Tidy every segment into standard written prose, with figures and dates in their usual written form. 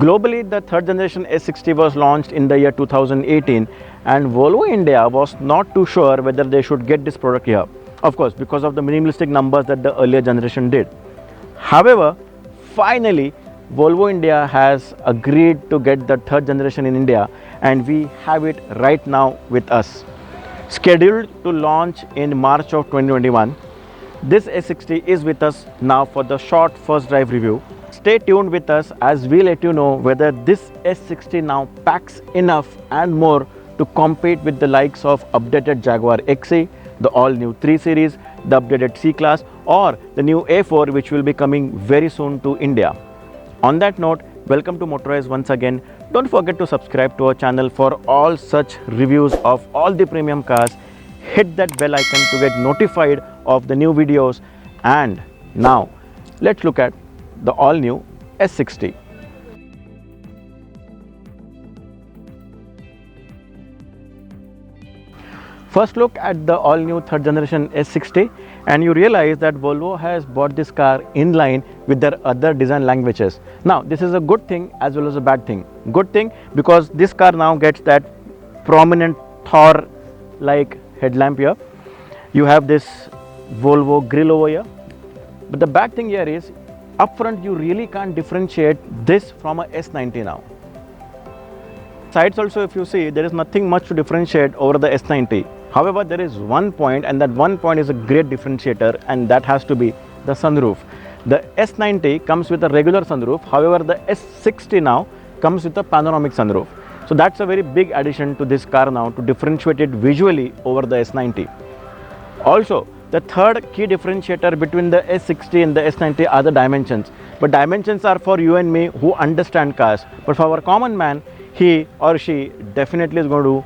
Globally, the third generation S60 was launched in the year 2018, and Volvo India was not too sure whether they should get this product here. Of course, because of the minimalistic numbers that the earlier generation did. However, finally, Volvo India has agreed to get the third generation in India, and we have it right now with us. Scheduled to launch in March of 2021, this S60 is with us now for the short first drive review. Stay tuned with us as we let you know whether this S60 now packs enough and more to compete with the likes of updated Jaguar XE, the all new 3 Series, the updated C-Class, or the new A4, which will be coming very soon to India. On that note, welcome to Motorize once again. Don't forget to subscribe to our channel for all such reviews of all the premium cars. Hit that bell icon to get notified of the new videos. And now, let's look at the all new S60. First look at the all new third generation S60, and you realize that Volvo has bought this car in line with their other design languages. Now this is a good thing as well as a bad thing. Good thing because this car now gets that prominent Thor like headlamp here. You have this Volvo grille over here. But the bad thing here is up front you really can't differentiate this from a S90 now. Sides also, if you see, there is nothing much to differentiate over the S90. However, there is one point, and that one point is a great differentiator, and that has to be the sunroof. The S90 comes with a regular sunroof. However, the S60 now comes with a panoramic sunroof. So that's a very big addition to this car now to differentiate it visually over the S90. Also, the third key differentiator between the S60 and the S90 are the dimensions. But dimensions are for you and me who understand cars. But for our common man, he or she definitely is going to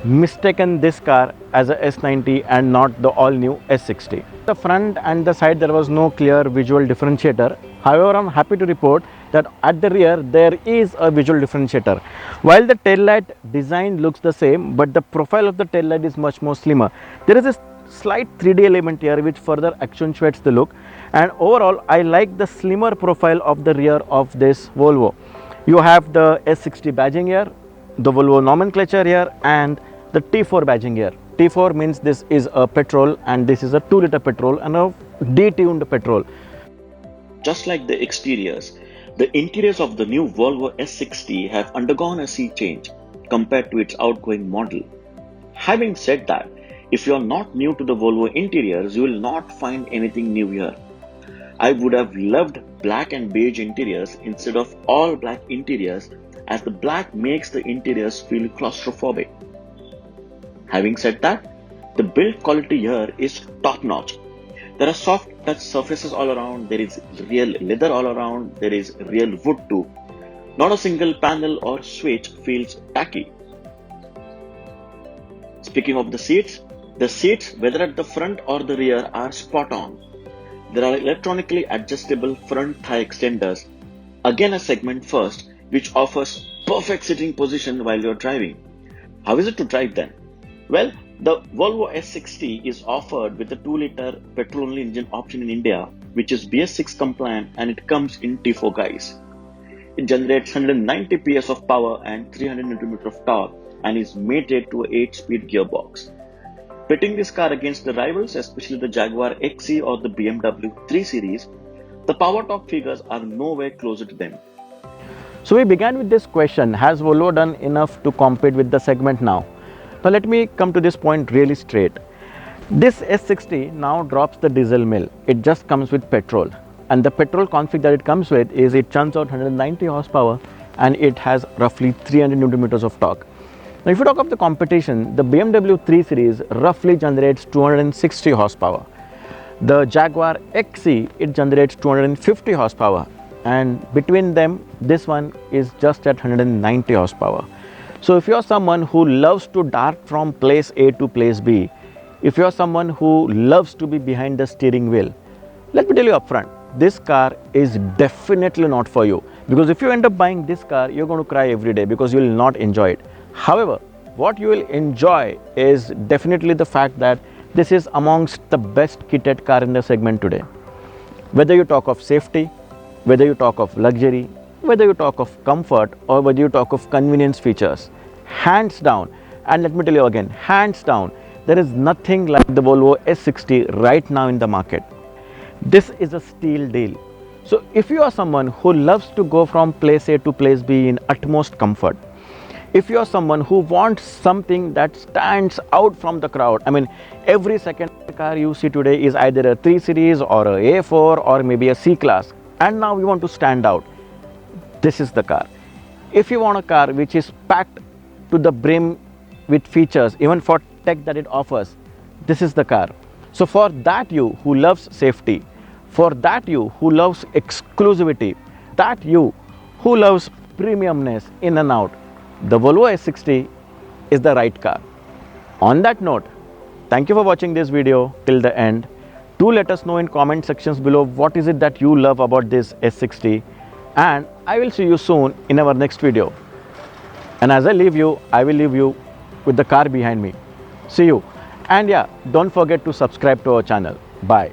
mistaken this car as a S90 and not the all new S60. The front and the side there was no clear visual differentiator. However, I'm happy to report that at the rear there is a visual differentiator. While the tail light design looks the same, but the profile of the tail light is much more slimmer. There is a slight 3D element here which further accentuates the look, and overall I like the slimmer profile of the rear of this Volvo. You have the S60 badging here, the Volvo nomenclature here, and the T4 badging here. T4 means this is a petrol and this is a 2-liter petrol and a detuned petrol. Just like the exteriors, the interiors of the new Volvo S60 have undergone a sea change compared to its outgoing model. Having said that, if you are not new to the Volvo interiors, you will not find anything new here. I would have loved black and beige interiors instead of all black interiors, as the black makes the interiors feel claustrophobic. Having said that, the build quality here is top notch. There are soft touch surfaces all around, there is real leather all around, there is real wood too. Not a single panel or switch feels tacky. Speaking of the seats, whether at the front or the rear, are spot on. There are electronically adjustable front thigh extenders, again a segment first, which offers perfect sitting position while you're driving. How is it to drive then? Well, the Volvo S60 is offered with a 2-liter petrol-only engine option in India, which is BS6 compliant, and it comes in T4 guise. It generates 190 PS of power and 300 Nm of torque and is mated to an 8-speed gearbox. Pitting this car against the rivals, especially the Jaguar XE or the BMW 3 Series, the power torque figures are nowhere closer to them. So we began with this question, has Volvo done enough to compete with the segment now? Now let me come to this point really straight. This S60 now drops the diesel mill. It just comes with petrol, and the petrol config that it comes with is it churns out 190 horsepower and it has roughly 300 Nm of torque. Now if you talk of the competition, the BMW 3 Series roughly generates 260 horsepower. The Jaguar XE, it generates 250 horsepower, and between them this one is just at 190 horsepower. So if you're someone who loves to dart from place A to place B, if you're someone who loves to be behind the steering wheel, let me tell you upfront, this car is definitely not for you, because if you end up buying this car, you're going to cry every day because you will not enjoy it. However, what you will enjoy is definitely the fact that this is amongst the best kitted car in the segment today. Whether you talk of safety, whether you talk of luxury, whether you talk of comfort or whether you talk of convenience features, hands down, and let me tell you again, hands down, there is nothing like the Volvo S60 right now in the market. This is a steal deal. So if you are someone who loves to go from place A to place B in utmost comfort, if you are someone who wants something that stands out from the crowd, I mean, every second car you see today is either a 3 Series or a A4 or maybe a C class, and now we want to stand out, this is the car. If you want a car which is packed to the brim with features, even for tech that it offers, this is the car. So for that you who loves safety, for that you who loves exclusivity, that you who loves premiumness in and out, the Volvo S60 is the right car. On that note, thank you for watching this video till the end. Do let us know in comment sections below what is it that you love about this S60, and I will see you soon in our next video. And as I leave you, I will leave you with the car behind me. See you. And yeah, don't forget to subscribe to our channel. Bye.